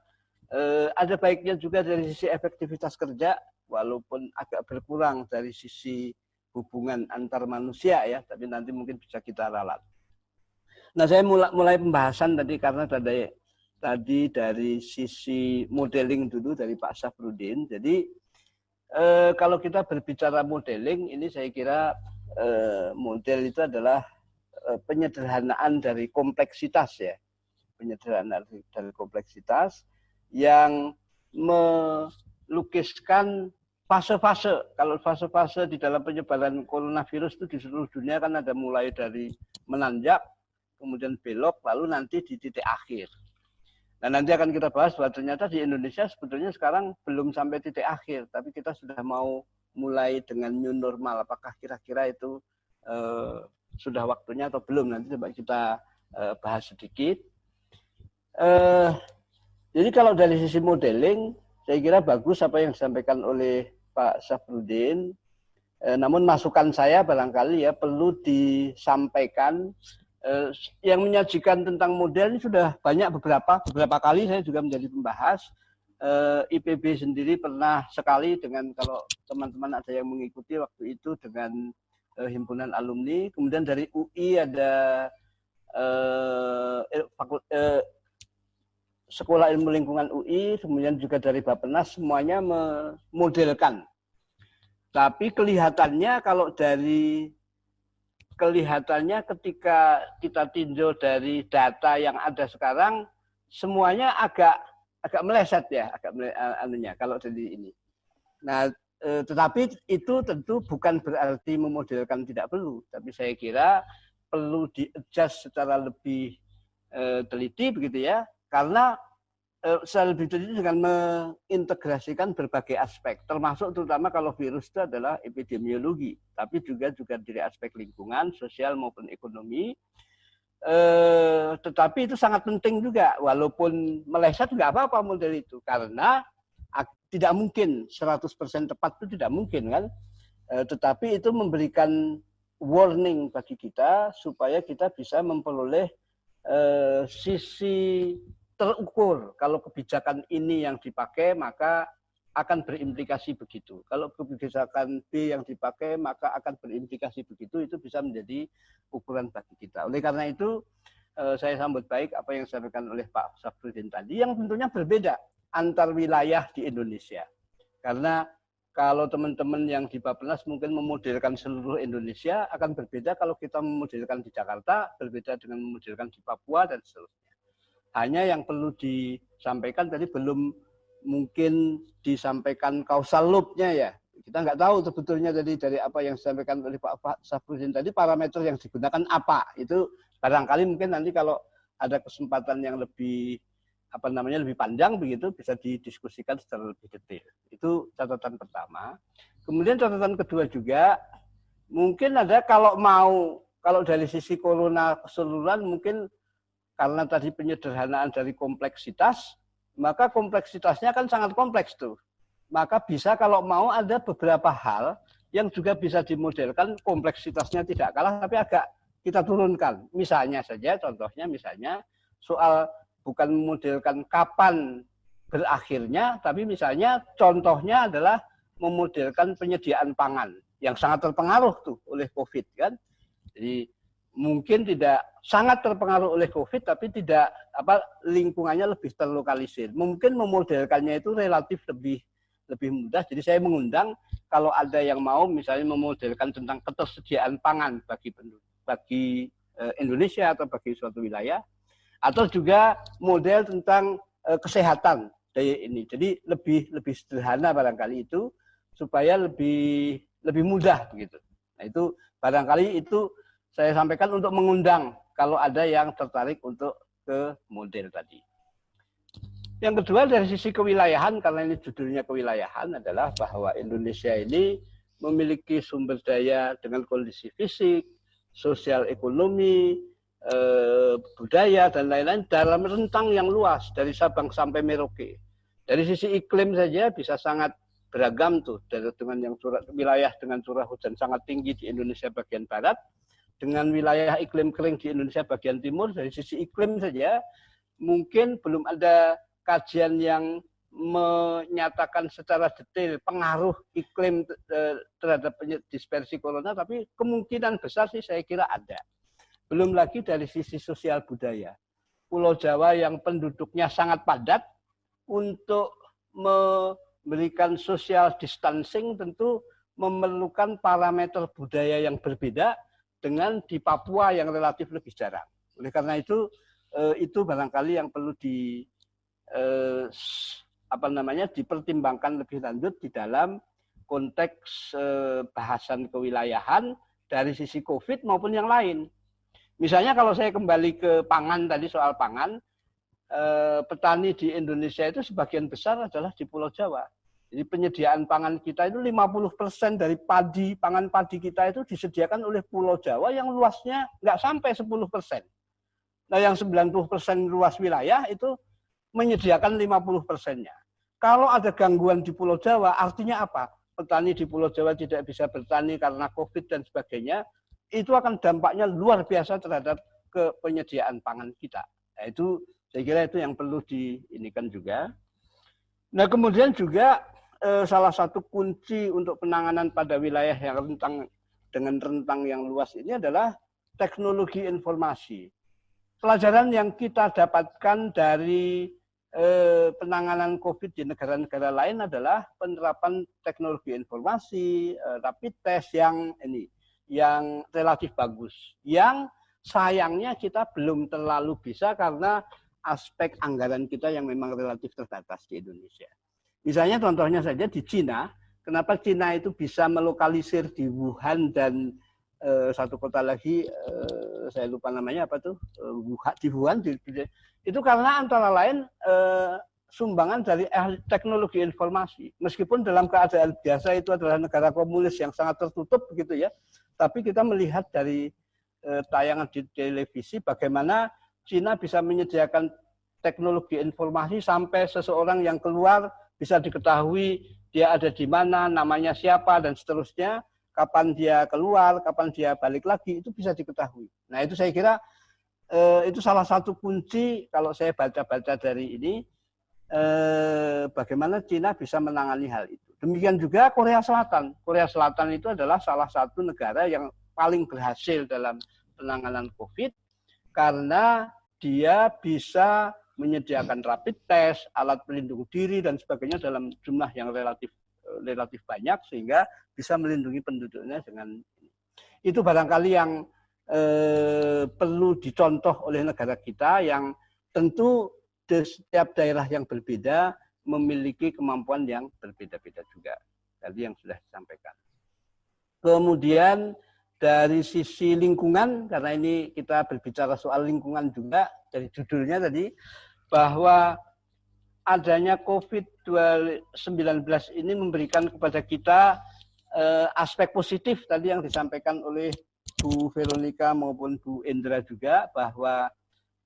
ada baiknya juga dari sisi efektivitas kerja, walaupun agak berkurang dari sisi hubungan antar manusia ya, tapi nanti mungkin bisa kita ralat. Nah, saya mulai pembahasan tadi karena tadi dari sisi modeling dulu dari Pak Safrudin. Jadi kalau kita berbicara modeling, ini saya kira model itu adalah penyederhanaan dari kompleksitas ya, penyederhanaan dari kompleksitas yang melukiskan fase-fase. Kalau fase-fase di dalam penyebaran coronavirus itu di seluruh dunia kan ada mulai dari menanjak, kemudian belok, lalu nanti di titik akhir. Nah, nanti akan kita bahas bahwa ternyata di Indonesia sebetulnya sekarang belum sampai titik akhir, tapi kita sudah mau mulai dengan new normal. Apakah kira-kira itu sudah waktunya atau belum? Nanti coba kita bahas sedikit. Jadi kalau dari sisi modeling, saya kira bagus apa yang disampaikan oleh Pak Safrudin. Namun masukan saya barangkali ya perlu disampaikan. Yang menyajikan tentang model ini sudah banyak beberapa kali saya juga menjadi pembahas. IPB sendiri pernah sekali dengan, kalau teman-teman ada yang mengikuti waktu itu, dengan himpunan alumni. Kemudian dari UI ada Sekolah Ilmu Lingkungan UI, kemudian juga dari Bappenas, semuanya memodelkan. Tapi kelihatannya ketika kita tinjau dari data yang ada sekarang, semuanya agak meleset ya, kalau dari ini. Nah, tetapi itu tentu bukan berarti memodelkan tidak perlu, tapi saya kira perlu di-adjust secara lebih teliti begitu ya, karena secara lebih teliti dengan mengintegrasikan berbagai aspek, termasuk terutama kalau virus itu adalah epidemiologi, tapi juga dari aspek lingkungan, sosial maupun ekonomi. Tetapi itu sangat penting juga, walaupun meleset nggak apa-apa model itu, karena tidak mungkin 100% tepat, itu tidak mungkin kan. Tetapi itu memberikan warning bagi kita supaya kita bisa memperoleh sisi terukur. Kalau kebijakan ini yang dipakai maka akan berimplikasi begitu. Kalau kebijakan B yang dipakai maka akan berimplikasi begitu. Itu bisa menjadi ukuran bagi kita. Oleh karena itu saya sambut baik apa yang disampaikan oleh Pak Safrudin tadi, yang tentunya berbeda antar wilayah di Indonesia. Karena kalau teman-teman yang di Bappenas mungkin memodelkan seluruh Indonesia, akan berbeda kalau kita memodelkan di Jakarta, berbeda dengan memodelkan di Papua dan seterusnya. Hanya yang perlu disampaikan tadi belum mungkin disampaikan causal loop-nya ya. Kita nggak tahu sebetulnya dari apa yang disampaikan oleh Pak Safrudin tadi, parameter yang digunakan apa. Itu barangkali mungkin nanti kalau ada kesempatan yang lebih lebih panjang begitu, bisa didiskusikan secara lebih detail. Itu catatan pertama. Kemudian catatan kedua juga, mungkin ada kalau dari sisi corona keseluruhan mungkin karena tadi penyederhanaan dari kompleksitas, maka kompleksitasnya kan sangat kompleks tuh. Maka bisa kalau mau ada beberapa hal yang juga bisa dimodelkan kompleksitasnya tidak kalah tapi agak kita turunkan. Misalnya saja, contohnya misalnya soal bukan memodelkan kapan berakhirnya, tapi misalnya contohnya adalah memodelkan penyediaan pangan yang sangat terpengaruh tuh oleh COVID kan. Jadi mungkin tidak sangat terpengaruh oleh COVID, tapi tidak lingkungannya lebih terlokalisir. Mungkin memodelkannya itu relatif lebih mudah. Jadi saya mengundang kalau ada yang mau misalnya memodelkan tentang ketersediaan pangan bagi Indonesia atau bagi suatu wilayah, atau juga model tentang kesehatan daya ini. Jadi lebih sederhana barangkali itu supaya lebih mudah begitu. Nah, itu barangkali itu saya sampaikan untuk mengundang kalau ada yang tertarik untuk ke model tadi. Yang kedua dari sisi kewilayahan, karena ini judulnya kewilayahan, adalah bahwa Indonesia ini memiliki sumber daya dengan kondisi fisik, sosial ekonomi, budaya, dan lain-lain dalam rentang yang luas dari Sabang sampai Merauke. Dari sisi iklim saja bisa sangat beragam tuh, dengan yang wilayah dengan curah hujan sangat tinggi di Indonesia bagian barat, dengan wilayah iklim kering di Indonesia bagian timur. Dari sisi iklim saja mungkin belum ada kajian yang menyatakan secara detail pengaruh iklim terhadap dispersi corona, tapi kemungkinan besar sih saya kira ada. Belum lagi dari sisi sosial budaya. Pulau Jawa yang penduduknya sangat padat, untuk memberikan social distancing tentu memerlukan parameter budaya yang berbeda dengan di Papua yang relatif lebih jarang. Oleh karena itu barangkali yang perlu dipertimbangkan lebih lanjut di dalam konteks bahasan kewilayahan dari sisi COVID maupun yang lain. Misalnya kalau saya kembali ke pangan tadi, soal pangan, petani di Indonesia itu sebagian besar adalah di Pulau Jawa. Jadi penyediaan pangan kita itu 50% dari pangan padi kita itu disediakan oleh Pulau Jawa yang luasnya nggak sampai 10%. Nah yang 90% luas wilayah itu menyediakan 50%-nya. Kalau ada gangguan di Pulau Jawa, artinya apa? Petani di Pulau Jawa tidak bisa bertani karena COVID dan sebagainya, itu akan dampaknya luar biasa terhadap penyediaan pangan kita. Nah, itu saya kira itu yang perlu diinikan juga. Nah kemudian juga salah satu kunci untuk penanganan pada wilayah yang dengan rentang yang luas ini adalah teknologi informasi. Pelajaran yang kita dapatkan dari penanganan COVID di negara-negara lain adalah penerapan teknologi informasi, rapid test yang relatif bagus. Yang sayangnya kita belum terlalu bisa karena aspek anggaran kita yang memang relatif terbatas di Indonesia. Misalnya contohnya saja di Cina, kenapa Cina itu bisa melokalisir di Wuhan dan satu kota lagi, saya lupa namanya apa tuh, di Wuhan, itu karena antara lain sumbangan dari teknologi informasi. Meskipun dalam keadaan biasa itu adalah negara komunis yang sangat tertutup begitu ya, tapi kita melihat dari tayangan di televisi bagaimana Cina bisa menyediakan teknologi informasi sampai seseorang yang keluar bisa diketahui dia ada di mana, namanya siapa, dan seterusnya, kapan dia keluar, kapan dia balik lagi, itu bisa diketahui. Nah itu saya kira itu salah satu kunci kalau saya baca-baca dari ini, bagaimana Cina bisa menangani hal itu. Demikian juga Korea Selatan. Korea Selatan itu adalah salah satu negara yang paling berhasil dalam penanganan COVID, karena dia bisa menyediakan rapid test, alat pelindung diri dan sebagainya dalam jumlah yang relatif banyak sehingga bisa melindungi penduduknya dengan ini. Itu barangkali yang perlu dicontoh oleh negara kita yang tentu di setiap daerah yang berbeda memiliki kemampuan yang berbeda-beda juga. Tadi yang sudah disampaikan. Kemudian dari sisi lingkungan, karena ini kita berbicara soal lingkungan juga dari judulnya tadi, bahwa adanya COVID-19 ini memberikan kepada kita aspek positif tadi yang disampaikan oleh Bu Veronica maupun Bu Indra juga, bahwa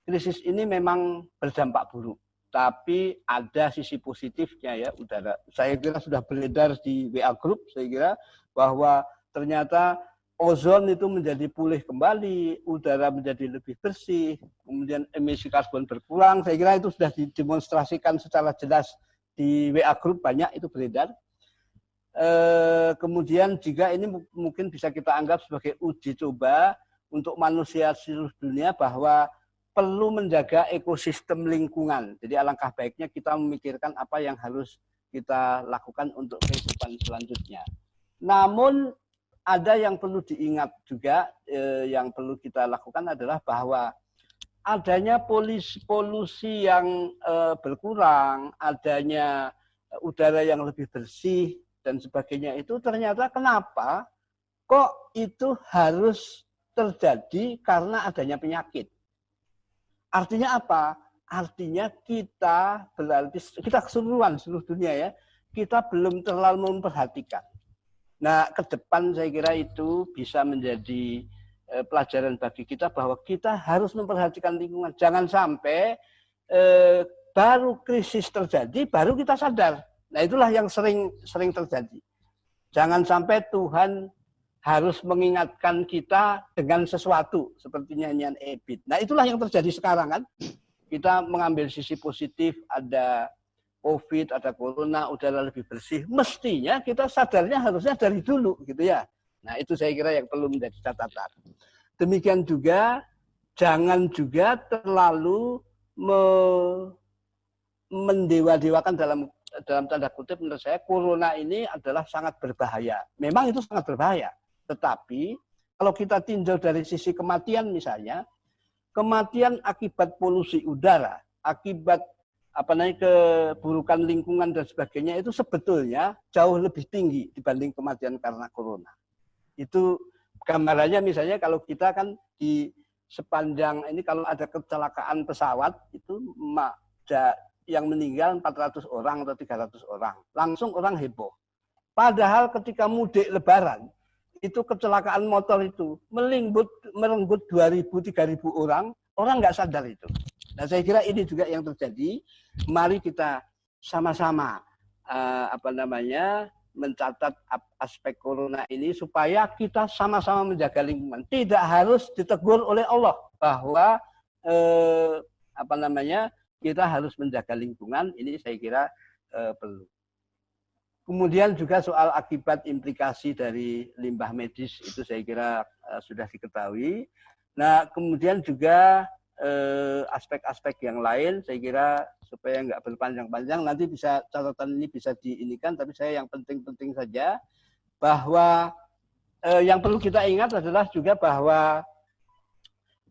krisis ini memang berdampak buruk. Tapi ada sisi positifnya ya, udara. Saya kira sudah beredar di WA Group, saya kira bahwa ternyata ozon itu menjadi pulih kembali, udara menjadi lebih bersih, kemudian emisi karbon berkurang. Saya kira itu sudah didemonstrasikan secara jelas di WA Group, banyak itu beredar. Kemudian juga ini mungkin bisa kita anggap sebagai uji coba untuk manusia seluruh dunia bahwa perlu menjaga ekosistem lingkungan. Jadi alangkah baiknya kita memikirkan apa yang harus kita lakukan untuk kehidupan selanjutnya. Namun ada yang perlu diingat juga, yang perlu kita lakukan adalah bahwa adanya polusi yang berkurang, adanya udara yang lebih bersih dan sebagainya itu ternyata kenapa kok itu harus terjadi karena adanya penyakit. Artinya apa? Artinya kita berarti kita keseluruhan seluruh dunia ya, kita belum terlalu memperhatikan. Nah, ke depan saya kira itu bisa menjadi pelajaran bagi kita bahwa kita harus memperhatikan lingkungan. Jangan sampai baru krisis terjadi baru kita sadar. Nah, itulah yang sering terjadi. Jangan sampai Tuhan harus mengingatkan kita dengan sesuatu seperti nyanyian Ebit. Nah, itulah yang terjadi sekarang kan. Kita mengambil sisi positif, ada COVID, ada corona, udara lebih bersih. Mestinya kita sadarnya harusnya dari dulu gitu ya. Nah, itu saya kira yang perlu menjadi catatan. Demikian juga jangan juga terlalu mendewa-dewakan dalam tanda kutip. Menurut saya corona ini adalah sangat berbahaya. Memang itu sangat berbahaya. Tetapi kalau kita tinjau dari sisi kematian misalnya, kematian akibat polusi udara, akibat keburukan lingkungan dan sebagainya itu sebetulnya jauh lebih tinggi dibanding kematian karena corona. Itu gambarannya misalnya kalau kita kan di sepanjang ini kalau ada kecelakaan pesawat itu yang meninggal 400 orang atau 300 orang. Langsung orang heboh. Padahal ketika mudik lebaran itu kecelakaan motor itu merenggut 2.000, 3.000 orang nggak sadar itu. Nah, saya kira ini juga yang terjadi. Mari kita sama-sama mencatat aspek corona ini supaya kita sama-sama menjaga lingkungan. Tidak harus ditegur oleh Allah bahwa kita harus menjaga lingkungan. Ini saya kira perlu. Kemudian juga soal akibat implikasi dari limbah medis itu saya kira sudah diketahui. Nah, kemudian juga aspek-aspek yang lain saya kira supaya nggak berpanjang-panjang nanti bisa catatan ini bisa diinikan, tapi saya yang penting-penting saja bahwa yang perlu kita ingat adalah juga bahwa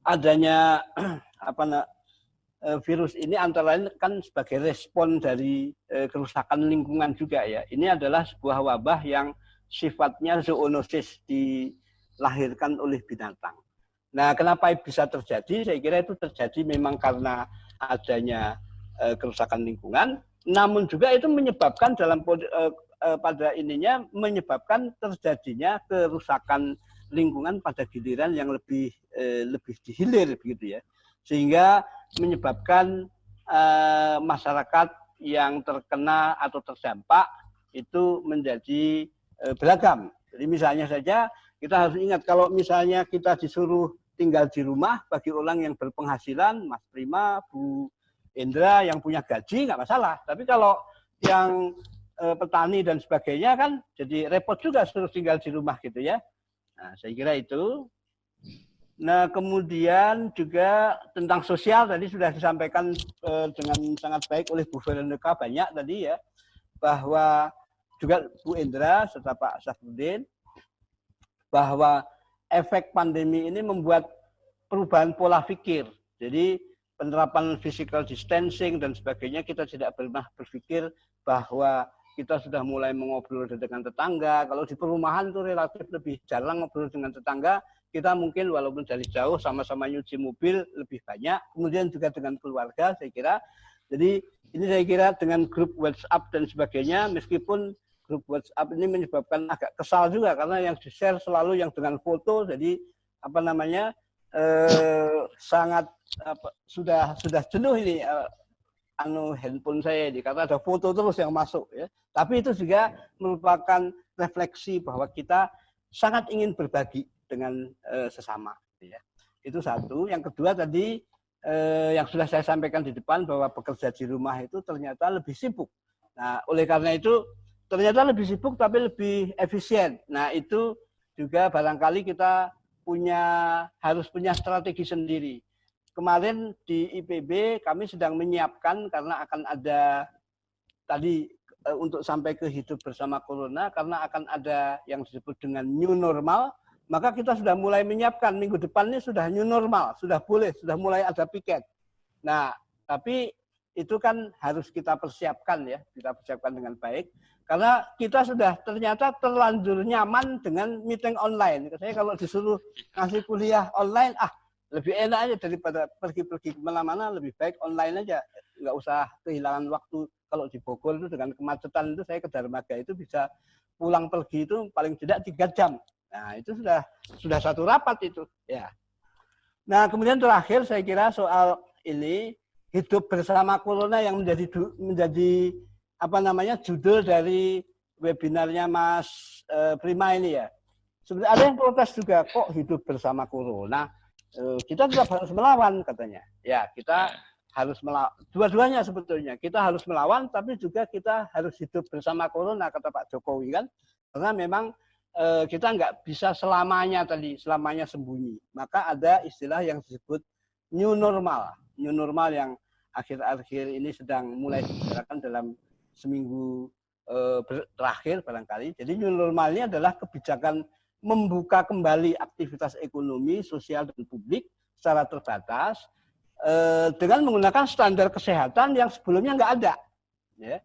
adanya virus ini antara lain kan sebagai respon dari kerusakan lingkungan juga ya. Ini adalah sebuah wabah yang sifatnya zoonosis, dilahirkan oleh binatang. Nah, kenapa bisa terjadi? Saya kira itu terjadi memang karena adanya kerusakan lingkungan, namun juga itu menyebabkan menyebabkan terjadinya kerusakan lingkungan pada giliran yang lebih dihilir begitu ya. Sehingga menyebabkan masyarakat yang terkena atau terdampak itu menjadi beragam. Jadi misalnya saja kita harus ingat kalau misalnya kita disuruh tinggal di rumah bagi orang yang berpenghasilan, Mas Prima, Bu Indra yang punya gaji nggak masalah. Tapi kalau yang petani dan sebagainya kan jadi repot juga suruh tinggal di rumah gitu ya. Nah, saya kira itu. Nah, kemudian juga tentang sosial tadi sudah disampaikan dengan sangat baik oleh Bu Veronica banyak tadi ya, bahwa juga Bu Indra serta Pak Safruddin, bahwa efek pandemi ini membuat perubahan pola pikir. Jadi penerapan physical distancing dan sebagainya kita tidak pernah berpikir bahwa kita sudah mulai mengobrol dengan tetangga. Kalau di perumahan itu relatif lebih jarang ngobrol dengan tetangga. kita mungkin walaupun dari jauh sama-sama nyuci mobil lebih banyak, kemudian juga dengan keluarga saya kira. Jadi ini saya kira dengan grup WhatsApp dan sebagainya, meskipun grup WhatsApp ini menyebabkan agak kesal juga karena yang di-share selalu yang dengan foto, jadi apa namanya sangat sudah jenuh ini handphone saya ini karena ada foto terus yang masuk ya. Tapi itu juga merupakan refleksi bahwa kita sangat ingin berbagi dengan sesama ya. Itu satu. Yang kedua tadi yang sudah saya sampaikan di depan bahwa bekerja di rumah itu ternyata lebih sibuk. Nah, oleh karena itu ternyata lebih sibuk tapi lebih efisien. Nah, itu juga barangkali kita harus punya strategi sendiri. Kemarin di IPB kami sedang menyiapkan karena akan ada tadi untuk sampai ke hidup bersama corona, karena akan ada yang disebut dengan new normal, maka kita sudah mulai menyiapkan minggu depan ini sudah new normal, sudah mulai ada piket. Nah, tapi itu kan harus kita persiapkan ya, kita persiapkan dengan baik. Karena kita sudah ternyata terlanjur nyaman dengan meeting online. Saya kalau disuruh ngasih kuliah online, lebih enak aja daripada pergi-pergi kemana-mana, lebih baik online aja. Nggak usah kehilangan waktu. Kalau di Bogor itu dengan kemacetan itu saya ke Darmaga itu bisa pulang pergi itu paling tidak 3 jam. Nah itu sudah satu rapat itu. Ya. Nah kemudian terakhir saya kira soal ini hidup bersama corona yang menjadi apa namanya judul dari webinarnya Mas Prima ini ya. Sebenarnya ada yang protes juga, kok hidup bersama corona, kita tetap harus melawan katanya. Ya kita harus melawan, dua-duanya sebetulnya. Kita harus melawan, tapi juga kita harus hidup bersama corona, kata Pak Jokowi kan. Karena memang kita nggak bisa selamanya sembunyi. Maka ada istilah yang disebut new normal. New normal yang akhir-akhir ini sedang mulai dibicarakan dalam seminggu terakhir barangkali. Jadi new normal ini adalah kebijakan membuka kembali aktivitas ekonomi, sosial, dan publik secara terbatas dengan menggunakan standar kesehatan yang sebelumnya nggak ada. Ya.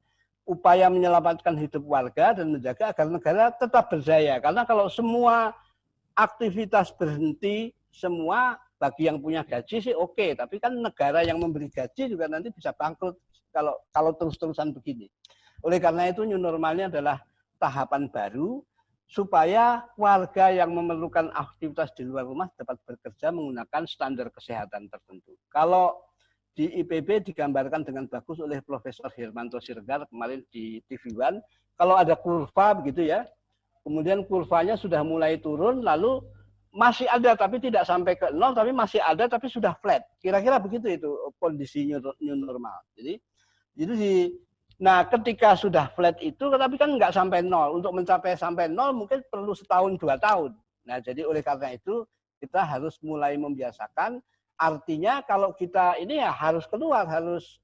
Upaya menyelamatkan hidup warga dan menjaga agar negara tetap berjaya. Karena kalau semua aktivitas berhenti, semua bagi yang punya gaji sih oke. Tapi kan negara yang memberi gaji juga nanti bisa bangkrut kalau terus-terusan begini. Oleh karena itu new normalnya adalah tahapan baru supaya warga yang memerlukan aktivitas di luar rumah dapat bekerja menggunakan standar kesehatan tertentu. Kalau di IPB digambarkan dengan bagus oleh Profesor Hermanto Siregar kemarin di TV One, kalau ada kurva begitu ya, kemudian kurvanya sudah mulai turun, lalu masih ada tapi tidak sampai ke 0, tapi masih ada tapi sudah flat. Kira-kira begitu itu kondisi new normal. Nah, ketika sudah flat itu, tapi kan nggak sampai 0. Untuk mencapai sampai 0 mungkin perlu setahun, 2 tahun. Nah, jadi oleh karena itu, kita harus mulai membiasakan. Artinya kalau kita ini ya harus keluar, harus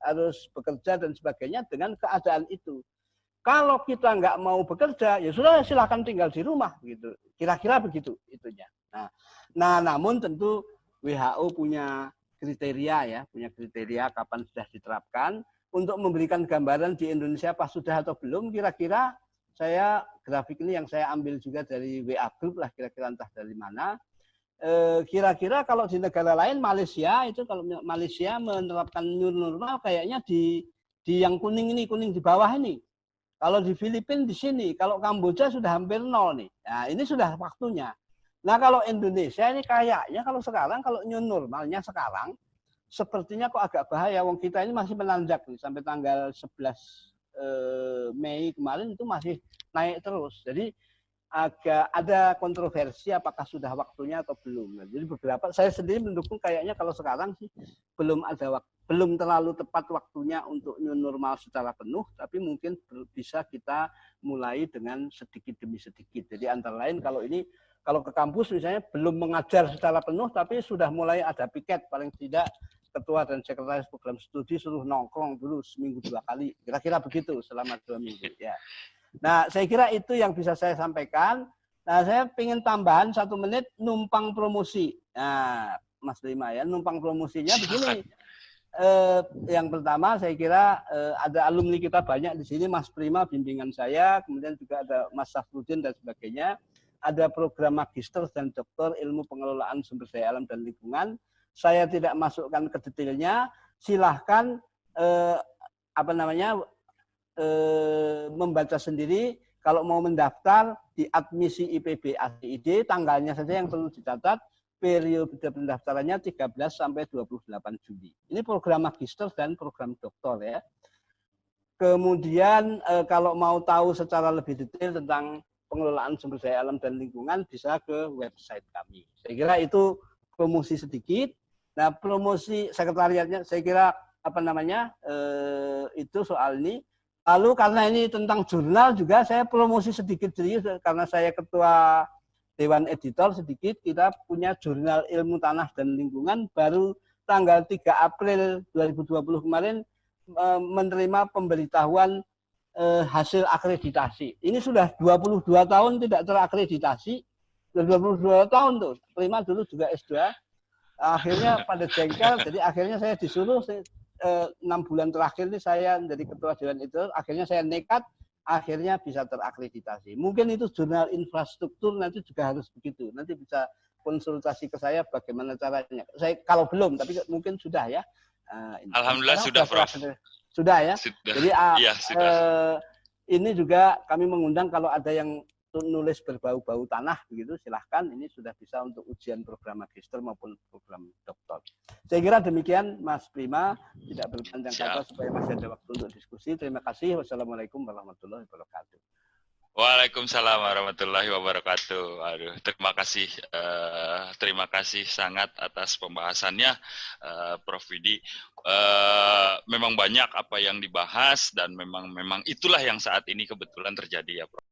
bekerja dan sebagainya dengan keadaan itu. Kalau kita nggak mau bekerja, ya sudah silahkan tinggal di rumah. Gitu. Kira-kira begitu itunya. Nah, namun tentu WHO punya kriteria kapan sudah diterapkan. Untuk memberikan gambaran di Indonesia apa sudah atau belum, kira-kira saya grafik ini yang saya ambil juga dari WA Group lah, kira-kira entah dari mana. Kira-kira kalau di negara lain, Malaysia itu kalau Malaysia menerapkan new normal kayaknya di yang kuning di bawah ini. Kalau di Filipina di sini, kalau Kamboja sudah hampir 0 nih. Nah, ini sudah waktunya. Nah, kalau Indonesia ini kayaknya kalau new normalnya sekarang sepertinya kok agak bahaya. Wong kita ini masih menanjak nih sampai tanggal 11 Mei kemarin itu masih naik terus. Jadi agak ada kontroversi apakah sudah waktunya atau belum. Nah, jadi saya sendiri mendukung kayaknya kalau sekarang sih belum terlalu tepat waktunya untuk new normal secara penuh, tapi mungkin bisa kita mulai dengan sedikit demi sedikit. Jadi antara lain kalau ke kampus misalnya belum mengajar secara penuh, tapi sudah mulai ada piket paling tidak ketua dan sekretaris program studi suruh nongkrong dulu seminggu 2 kali. Kira-kira begitu selama 2 minggu. Ya. Nah, saya kira itu yang bisa saya sampaikan. Nah, saya ingin tambahan 1 menit numpang promosi. Nah, Mas Prima ya, numpang promosinya begini. Yang pertama saya kira ada alumni kita banyak di sini, Mas Prima bimbingan saya, kemudian juga ada Mas Safruddin dan sebagainya. ada program magister dan doktor ilmu pengelolaan sumber daya alam dan lingkungan. Saya tidak masukkan ke detailnya. Silahkan membaca sendiri. Kalau mau mendaftar di admisi IPB ACID, tanggalnya saja yang perlu dicatat. Periode pendaftarannya 13 sampai 28 Juli. Ini program magister dan program doktor ya. Kemudian kalau mau tahu secara lebih detail tentang pengelolaan sumber daya alam dan lingkungan bisa ke website kami. Saya kira itu promosi sedikit. Nah, promosi sekretariatnya saya kira itu soal ini. Lalu karena ini tentang jurnal juga saya promosi sedikit karena saya ketua Dewan Editor sedikit, kita punya jurnal ilmu tanah dan lingkungan baru tanggal 3 April 2020 kemarin menerima pemberitahuan hasil akreditasi. Ini sudah 22 tahun tidak terakreditasi, 22 tahun tuh, terima dulu juga S2. Akhirnya pada jengkel, jadi akhirnya saya disuruh 6 bulan terakhir ini saya menjadi ketua Dewan Editor, akhirnya saya nekat, akhirnya bisa terakreditasi. Mungkin itu jurnal infrastruktur nanti juga harus begitu. Nanti bisa konsultasi ke saya bagaimana caranya. Saya kalau belum, tapi mungkin sudah ya. Alhamdulillah sudah, Prof. Sudah ya. Sudah. Jadi ya, sudah. Ini juga kami mengundang kalau ada yang nulis berbau-bau tanah begitu, silahkan. Ini sudah bisa untuk ujian program magister maupun program doktor. Saya kira demikian, Mas Prima. Tidak berpanjang kata supaya masih ada waktu untuk diskusi. Terima kasih. Wassalamualaikum warahmatullahi wabarakatuh. Waalaikumsalam warahmatullahi wabarakatuh. Aduh, terima kasih sangat atas pembahasannya, Prof. Widi. Memang banyak apa yang dibahas dan memang itulah yang saat ini kebetulan terjadi ya, Prof.